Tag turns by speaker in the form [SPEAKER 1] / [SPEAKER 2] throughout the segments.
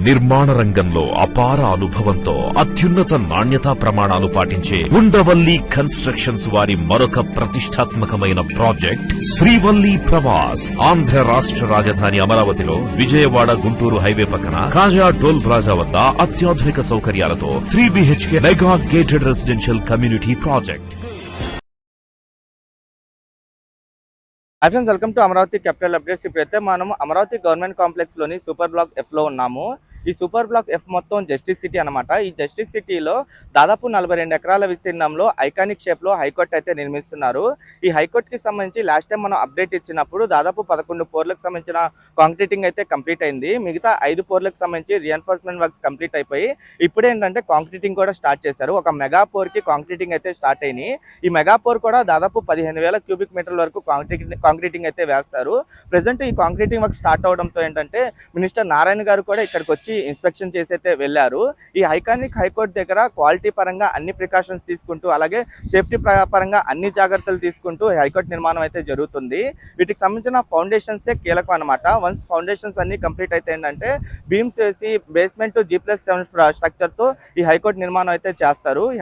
[SPEAKER 1] నిర్మాణ రంగంలో అపార అనుభవంతో అత్యున్నత నాణ్యతా ప్రమాణాలు పాటించే ఉండవల్లి కన్స్ట్రక్షన్స్ వారి మరొక ప్రతిష్టాత్మకమైన ప్రాజెక్ట్ శ్రీవల్లి ప్రవాస్. ఆంధ్ర రాష్ట్ర రాజధాని అమరావతిలో విజయవాడ గుంటూరు హైవే పక్కన కాజా టోల్ ప్లాజా వద్ద అత్యాధునిక సౌకర్యాలతో 3 BHK mega gated residential community project.
[SPEAKER 2] Hi friends, welcome to Amaravati capital updates. ఇప్పుడైతే మనం అమరావతి గవర్నమెంట్ కాంప్లెక్స్ లోని సూపర్ బ్లాక్ ఎఫ్ లో ఉన్నాము. ఈ సూపర్ బ్లాక్ ఎఫ్ మొత్తం జస్టిస్ సిటీ అనమాట. ఈ జస్టిస్ సిటీలో దాదాపు 42 ఎకరాల విస్తీర్ణంలో ఐకానిక్ షేప్ లో హైకోర్టు అయితే నిర్మిస్తున్నారు. ఈ హైకోర్టు కి సంబంధించి లాస్ట్ టైం మనం అప్డేట్ ఇచ్చినప్పుడు దాదాపు 11 పోర్లకు సంబంధించిన కాంక్రీటింగ్ అయితే కంప్లీట్ అయింది. మిగతా 5 పోర్లకు సంబంధించి రీఎన్ఫోర్స్మెంట్ వర్క్స్ కంప్లీట్ అయిపోయి ఇప్పుడు ఏంటంటే కాంక్రీటింగ్ కూడా స్టార్ట్ చేశారు. ఒక మెగా పోర్ కి కాంక్రీటింగ్ అయితే స్టార్ట్ అయినాయి. ఈ మెగా పోర్ కూడా దాదాపు 15,000 క్యూబిక్ మీటర్ల వరకు కాంక్రీటింగ్ అయితే వేస్తారు. ప్రెసెంట్ ఈ కాంక్రీటింగ్ వర్క్ స్టార్ట్ అవడంతో ఏంటంటే మినిస్టర్ నారాయణ గారు కూడా ఇక్కడికి వచ్చి ఇన్స్పెక్షన్ చేసి అయితే వెళ్ళారు. ఈ ఐకానిక్ హైకోర్టు దగ్గర క్వాలిటీ పరంగా అన్ని ప్రికాషన్స్ తీసుకుంటూ అలాగే సేఫ్టీ పరంగా అన్ని జాగ్రత్తలు తీసుకుంటూ హైకోర్టు నిర్మాణం అయితే జరుగుతుంది. వీటికి సంబంధించిన ఫౌండేషన్స్ కీలకం అనమాట. వన్స్ ఫౌండేషన్స్ అన్ని కంప్లీట్ అయితే ఏంటంటే బీమ్స్ వేసి బేస్మెంట్ G+7 స్ట్రక్చర్ తో ఈ హైకోర్టు నిర్మాణం అయితే చేస్తారు. ఈ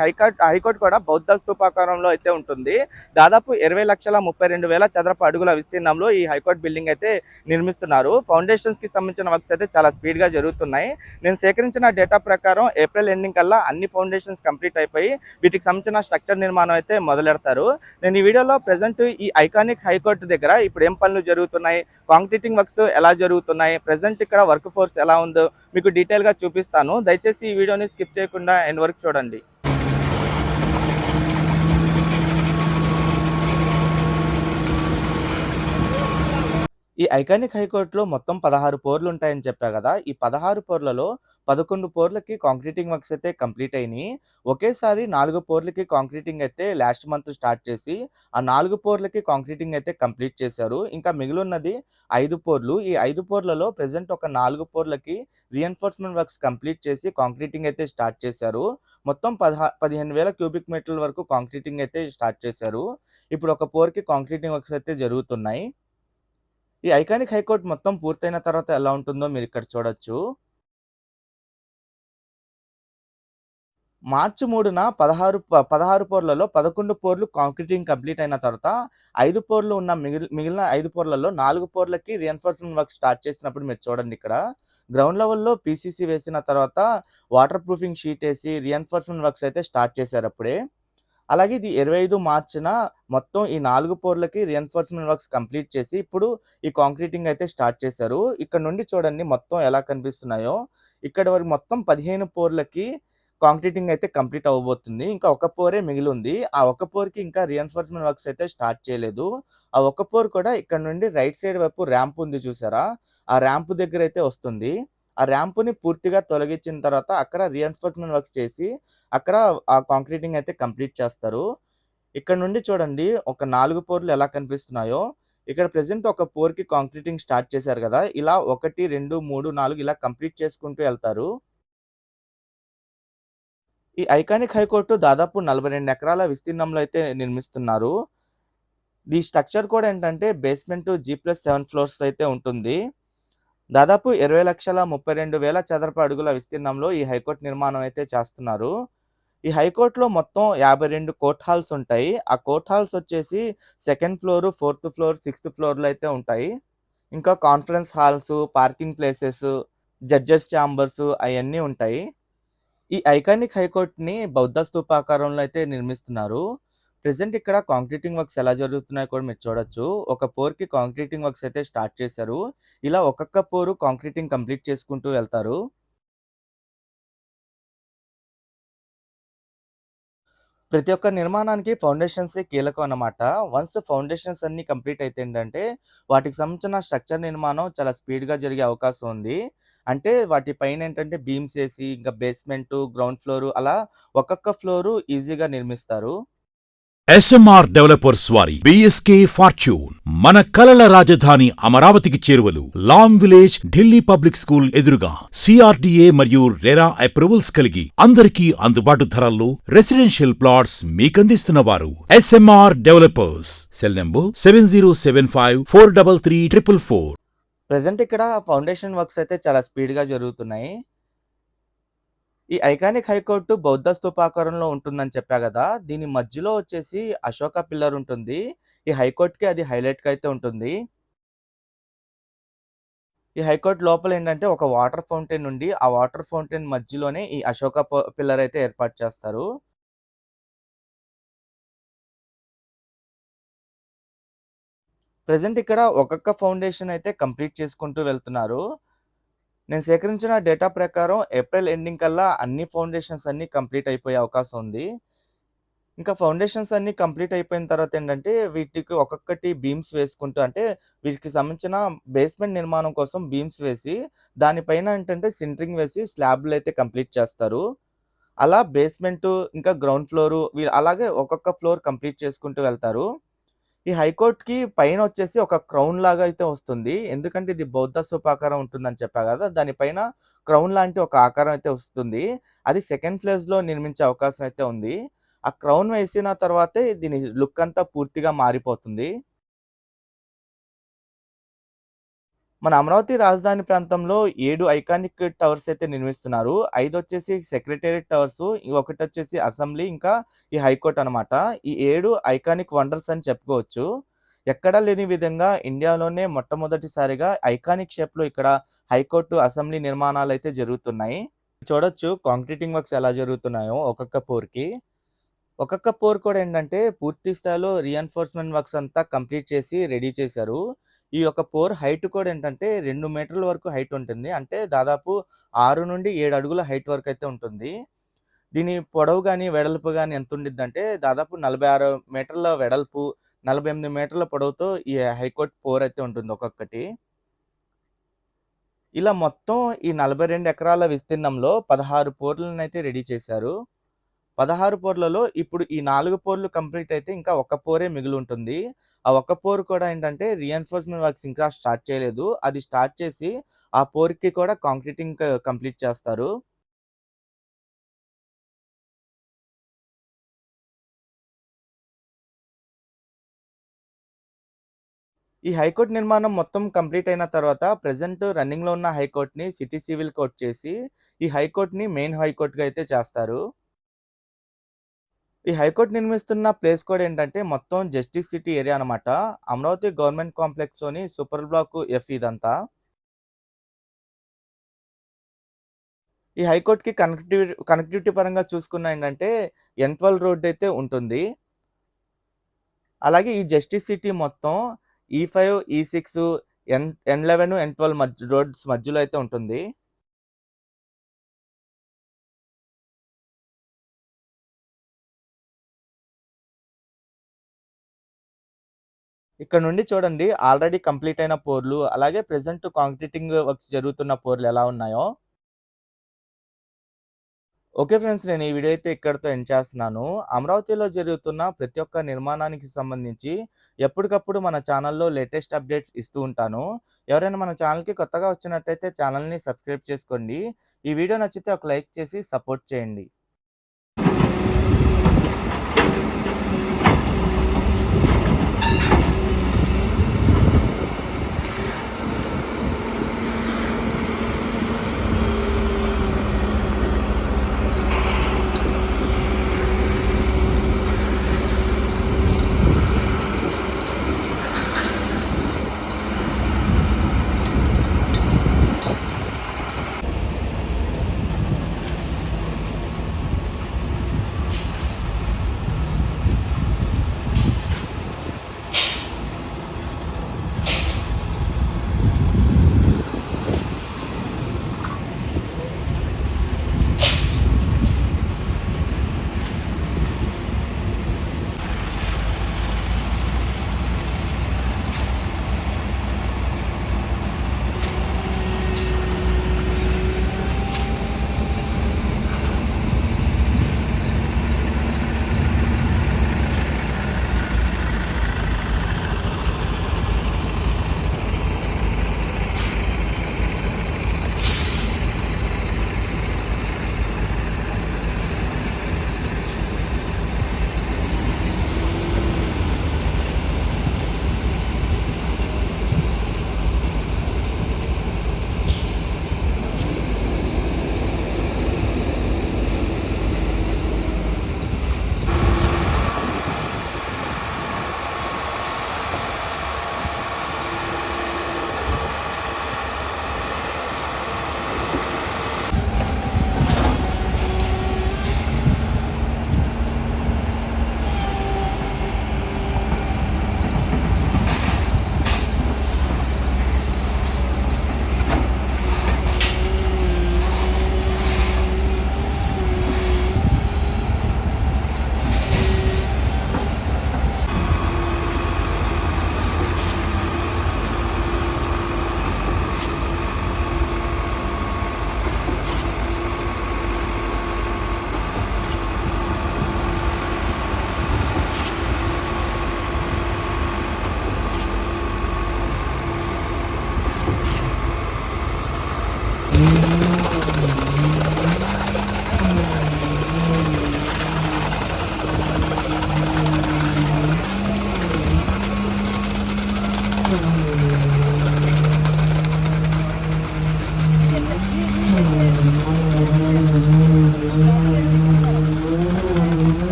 [SPEAKER 2] హైకోర్టు కూడా బౌద్ధ స్తూపాకారంలో అయితే ఉంటుంది. దాదాపు 20,32,000 చదరపు అడుగుల విస్తీర్ణంలో ఈ హైకోర్టు బిల్డింగ్ అయితే నిర్మిస్తున్నారు. ఫౌండేషన్స్ కి సంబంధించిన వర్క్స్ అయితే చాలా స్పీడ్ గా జరుగుతున్నాయి. నేను సేకరించిన డేటా ప్రకారం ఏప్రిల్ ఎండింగ్ కల్లా అన్ని ఫౌండేషన్స్ కంప్లీట్ అయిపోయి వీటికి సంబంధించిన స్ట్రక్చర్ నిర్మాణం అయితే మొదలెడతారు. నేను ఈ వీడియోలో ప్రెసెంట్ ఈ ఐకానిక్ హైకోర్టు దగ్గర ఇప్పుడు ఏం పనులు జరుగుతున్నాయి, కాంక్రీటింగ్ వర్క్స్ ఎలా జరుగుతున్నాయి, ప్రెసెంట్ ఇక్కడ వర్క్ ఫోర్స్ ఎలా ఉందో మీకు డీటెయిల్ గా చూపిస్తాను. దయచేసి ఈ వీడియోని స్కిప్ చేయకుండా ఎండ్ వరకు చూడండి. ఈ ఐకానిక్ హైకోర్టులో మొత్తం 16 పోర్లు ఉంటాయని చెప్పా కదా. ఈ 16 పోర్లలో 11 పోర్లకి కాంక్రీటింగ్ వర్క్స్ అయితే కంప్లీట్ అయినాయి. ఒకేసారి 4 పోర్లకి కాంక్రీటింగ్ అయితే లాస్ట్ మంత్ స్టార్ట్ చేసి ఆ 4 పోర్లకి కాంక్రీటింగ్ అయితే కంప్లీట్ చేశారు. ఇంకా మిగిలిన్నది 5 పోర్లు. ఈ 5 పోర్లలో ప్రెసెంట్ ఒక 4 పోర్లకి రీఎన్ఫోర్స్మెంట్ వర్క్స్ కంప్లీట్ చేసి కాంక్రీటింగ్ అయితే స్టార్ట్ చేశారు. మొత్తం 15,000 క్యూబిక్ మీటర్ల వరకు కాంక్రీటింగ్ అయితే స్టార్ట్ చేశారు. ఇప్పుడు ఒక పోర్కి కాంక్రీటింగ్ వర్క్స్ అయితే జరుగుతున్నాయి. ఈ ఐకానిక్ హైకోర్టు మొత్తం పూర్తయిన తర్వాత ఎలా ఉంటుందో మీరు ఇక్కడ చూడొచ్చు. మార్చి 3న 16 పోర్లలో 11 పోర్లు కాంక్రీటింగ్ కంప్లీట్ అయిన తర్వాత 5 పోర్లు ఉన్న మిగిలిన 5 పోర్లలో 4 పోర్లకి రీఎన్ఫోర్స్మెంట్ వర్క్ స్టార్ట్ చేసినప్పుడు మీరు చూడండి, ఇక్కడ గ్రౌండ్ లెవెల్లో పీసీసీ వేసిన తర్వాత వాటర్ ప్రూఫింగ్ షీట్ వేసి రీఎన్ఫోర్స్మెంట్ వర్క్స్ అయితే స్టార్ట్ చేశారు అప్పుడే. అలాగే ఇది 25 మార్చిన మొత్తం ఈ 4 పోర్లకి రీఎన్ఫోర్స్మెంట్ వర్క్స్ కంప్లీట్ చేసి ఇప్పుడు ఈ కాంక్రీటింగ్ అయితే స్టార్ట్ చేశారు. ఇక్కడ నుండి చూడండి మొత్తం ఎలా కనిపిస్తున్నాయో. ఇక్కడ వరకు మొత్తం 15 పోర్లకి కాంక్రీటింగ్ అయితే కంప్లీట్ అవ్వబోతుంది. ఇంకా ఒక పోరే మిగిలి ఉంది. ఆ ఒక పోర్కి ఇంకా రీఎన్ఫోర్స్మెంట్ వర్క్స్ అయితే స్టార్ట్ చేయలేదు. ఆ ఒక పోర్ కూడా ఇక్కడ నుండి రైట్ సైడ్ వైపు ర్యాంప్ ఉంది చూసారా, ఆ ర్యాంప్ దగ్గర అయితే వస్తుంది. ఆ ర్యాంపుని పూర్తిగా తొలగించిన తర్వాత అక్కడ రీఎన్ఫోర్స్మెంట్ వర్క్స్ చేసి అక్కడ ఆ కాంక్రీటింగ్ అయితే కంప్లీట్ చేస్తారు. ఇక్కడ నుండి చూడండి ఒక 4 పోర్లు ఎలా కనిపిస్తున్నాయో. ఇక్కడ ప్రెసెంట్ ఒక పోర్కి కాంక్రీటింగ్ స్టార్ట్ చేశారు కదా, ఇలా 1, 2, 3, 4 ఇలా కంప్లీట్ చేసుకుంటూ వెళ్తారు. ఈ ఐకానిక్ హైకోర్టు దాదాపు 42 ఎకరాల విస్తీర్ణంలో అయితే నిర్మిస్తున్నారు. ఈ స్ట్రక్చర్ కూడా ఏంటంటే బేస్మెంట్ G+7 ఫ్లోర్స్ అయితే ఉంటుంది. దాదాపు 20,32,000 చదరపు అడుగుల విస్తీర్ణంలో ఈ హైకోర్టు నిర్మాణం అయితే చేస్తున్నారు. ఈ హైకోర్టులో మొత్తం 52 కోర్ట్ హాల్స్ ఉంటాయి. ఆ కోర్ట్ హాల్స్ వచ్చేసి 2nd floor, 4th floor, 6th ఫ్లోర్లో అయితే ఉంటాయి. ఇంకా conference halls, parking places, judges chambers అవన్నీ ఉంటాయి. ఈ ఐకానిక్ హైకోర్టుని బౌద్ధ స్తూపాకారంలో అయితే నిర్మిస్తున్నారు. ప్రెసెంట్ ఇక్కడ కాంక్రీటింగ్ వర్క్స్ ఎలా జరుగుతున్నాయో కూడా మీరు చూడొచ్చు. ఒక పోర్కి కాంక్రీటింగ్ వర్క్స్ అయితే స్టార్ట్ చేశారు. ఇలా ఒక్కొక్క పోరు కాంక్రీటింగ్ కంప్లీట్ చేసుకుంటూ వెళ్తారు. ప్రతి ఒక్క నిర్మాణానికి ఫౌండేషన్స్ కీలకం అన్నమాట. వన్స్ ఫౌండేషన్స్ అన్ని కంప్లీట్ అయితే ఏంటంటే వాటికి సంబంధించిన స్ట్రక్చర్ నిర్మాణం చాలా స్పీడ్గా జరిగే అవకాశం ఉంది. అంటే వాటి పైన ఏంటంటే బీమ్స్ వేసి ఇంకా బేస్మెంట్, గ్రౌండ్ ఫ్లోర్ అలా ఒక్కొక్క ఫ్లోరు ఈజీగా నిర్మిస్తారు.
[SPEAKER 1] SMR డెవలపర్స్ వారి BSK ఫార్చ్యూన్ మన కలల రాజధాని అమరావతికి చేరువలు Lam village Delhi public school ఎదురుగా CRDA మరియు రెరా అప్రూవల్స్ కలిగి అందరికీ అందుబాటు ధరల్లో రెసిడెన్షియల్ ప్లాట్స్ మీకందిస్తున్న వారు SMR developers. Cell number 7075433444.
[SPEAKER 2] Present ఇక్కడ ఫౌండేషన్ వర్క్స్ అయితే చాలా స్పీడ్‌గా జరుగుతున్నాయి. ఈ ఐకానిక్ హైకోర్టు బౌద్ధ స్తూపాకారంలో ఉంటుందని చెప్పా గదా! దీని మధ్యలో వచ్చేసి అశోక పిల్లర్ ఉంటుంది. ఈ హైకోర్ట్‌కి అది హైలైట్‌గా అయితే ఉంటుంది. ఈ హైకోర్ట్ లోపల ఏంటంటే ఒక వాటర్ ఫౌంటైన్ ఉండి, ఆ వాటర్ ఫౌంటైన్ మధ్యలోనే ఈ అశోక పిల్లర్ అయితే ఏర్పాటు చేస్తారు. ప్రెజెంట్ ఇక్కడ ఒక్కొక్క ఫౌండేషన్ అయితే కంప్లీట్ చేసుకుంటూ వెళ్తున్నారు. నేను సేకరించిన డేటా ప్రకారం ఏప్రిల్ ఎండింగ్ కల్లా అన్ని ఫౌండేషన్స్ అన్నీ కంప్లీట్ అయిపోయే అవకాశం ఉంది. ఇంకా ఫౌండేషన్స్ అన్నీ కంప్లీట్ అయిపోయిన తర్వాత ఏంటంటే, వీటికి ఒక్కొక్కటి బీమ్స్ వేసుకుంటూ అంటే, వీటికి సంబంధించిన బేస్మెంట్ నిర్మాణం కోసం బీమ్స్ వేసి, దానిపైన ఏంటంటే సింటరింగ్ వేసి స్లాబ్‌లయితే కంప్లీట్ చేస్తారు. అలా బేస్మెంటు, ఇంకా గ్రౌండ్ ఫ్లోరు అలాగే ఒక్కొక్క ఫ్లోర్ కంప్లీట్ చేసుకుంటూ వెళ్తారు. ఈ హైకోర్ట్‌కి పైనొచ్చేసి ఒక క్రౌన్ లాగా అయితే వస్తుంది. ఎందుకంటే ఇది బౌద్ధ స్తూపాకారం ఉంటుందని చెప్పా గదా! దానిపైన క్రౌన్ లాంటి ఒక ఆకారం అయితే వస్తుంది. అది సెకండ్ ఫేజ్‌లో నిర్మించే అవకాశం అయితే ఉంది. ఆ క్రౌన్ వేసిన తర్వాతే దీని లుక్ అంతా పూర్తిగా మారిపోతుంది. మన అమరావతి రాజధాని ప్రాంతంలో 7 ఐకానిక్ టవర్స్ అయితే నిర్మిస్తున్నారు. 5 వచ్చేసి సెక్రటేరియట్ టవర్సు, ఒకటొచ్చేసి అసెంబ్లీ, ఇంకా ఈ హైకోర్ట్ అనమాట. ఈ 7 ఐకానిక్ వండర్స్ అని చెప్పుకోవచ్చు. ఎక్కడా లేని విధంగా ఇండియాలోనే మొట్టమొదటిసారిగా ఐకానిక్ షేప్‌లో ఇక్కడ హైకోర్టు, అసెంబ్లీ నిర్మాణాలైతే జరుగుతున్నాయి. చూడొచ్చు కాంక్రీటింగ్ వర్క్స్ ఎలా జరుగుతున్నాయో ఒక్కొక్క పోర్‌కి. ఒక్కొక్క పోర్ కూడా ఏంటంటే పూర్తి స్థాయిలో రీఎన్ఫోర్స్‌మెంట్ వర్క్స్ అంతా కంప్లీట్ చేసి రెడీ చేశారు. ఈ యొక్క పోర్ హైట్ కూడా ఏంటంటే 2 మీటర్ల వరకు హైట్ ఉంటుంది. అంటే దాదాపు 6-7 అడుగుల హైట్ వరకైతే ఉంటుంది. దీని పొడవు గాని, వెడల్పు గాని ఎంతుండిద్దంటే దాదాపు 46 మీటర్ల వెడల్పు, 48 మీటర్ల పొడవుతో ఈ హైకోర్ట్ పోర్ అయితే ఉంటుంది ఒక్కొక్కటి. ఇలా మొత్తం ఈ 42 ఎకరాల విస్తీర్ణంలో 16 పోర్‌లనైతే రెడీ చేశారు. 16 పోర్‌లలో ఇప్పుడు ఈ 4 పోర్‌లు కంప్లీట్ అయితే ఇంకా ఒక్క పోరే మిగిలుంటుంది. ఆ ఒక్క పోర్ కూడా ఏంటంటే రీఎన్ఫోర్స్‌మెంట్ వర్క్స్ ఇంకా స్టార్ట్ చేయలేదు. అది స్టార్ట్ చేసి ఆ పోర్‌కి కూడా కాంక్రీటింగ్ కంప్లీట్ చేస్తారు. ఈ హైకోర్ట్ నిర్మాణం మొత్తం కంప్లీట్ అయిన తర్వాత ప్రెజెంట్ రన్నింగ్‌లో ఉన్న హైకోర్ట్‌ని సిటీ సివిల్ కోర్ట్ చేసి, ఈ హైకోర్ట్‌ని మెయిన్ హైకోర్ట్‌గా అయితే చేస్తారు. ఈ హైకోర్ట్ నిర్మిస్తున్న ప్లేస్ కూడా ఏంటంటే మొత్తం జస్టిస్ సిటీ ఏరియా అనమాట. అమరావతి గవర్నమెంట్ కాంప్లెక్స్‌లోని సూపర్ బ్లాక్ ఎఫ్ ఇదంతా. ఈ హైకోర్ట్‌కి కనెక్టివిటీ పరంగా చూసుకున్నా ఏంటంటే N12 రోడ్ అయితే ఉంటుంది. అలాగే ఈ జస్టిస్ సిటీ మొత్తం E5, E6, N11, N12 roads మధ్యలో అయితే ఉంటుంది. ఇక్కడ నుండి చూడండి ఆల్రెడీ కంప్లీట్ అయిన పోర్లు, అలాగే ప్రెజెంట్ కాంక్రీటింగ్ వర్క్స్ జరుగుతున్న పోర్లు ఎలా ఉన్నాయో. ఓకే ఫ్రెండ్స్, నేను ఈ వీడియో అయితే ఇక్కడితో ఎండ్ చేస్తున్నాను. అమరావతిలో జరుగుతున్న ప్రతి ఒక్క నిర్మాణానికి సంబంధించి ఎప్పటికప్పుడు మన ఛానల్‌లో లేటెస్ట్ అప్డేట్స్ ఇస్తూ ఉంటాను. ఎవరైనా మన ఛానల్‌కి కొత్తగా వచ్చినట్టయితే ఛానల్‌ని సబ్స్క్రైబ్ చేసుకోండి. ఈ వీడియో నచ్చితే ఒక లైక్ చేసి సపోర్ట్ చేయండి.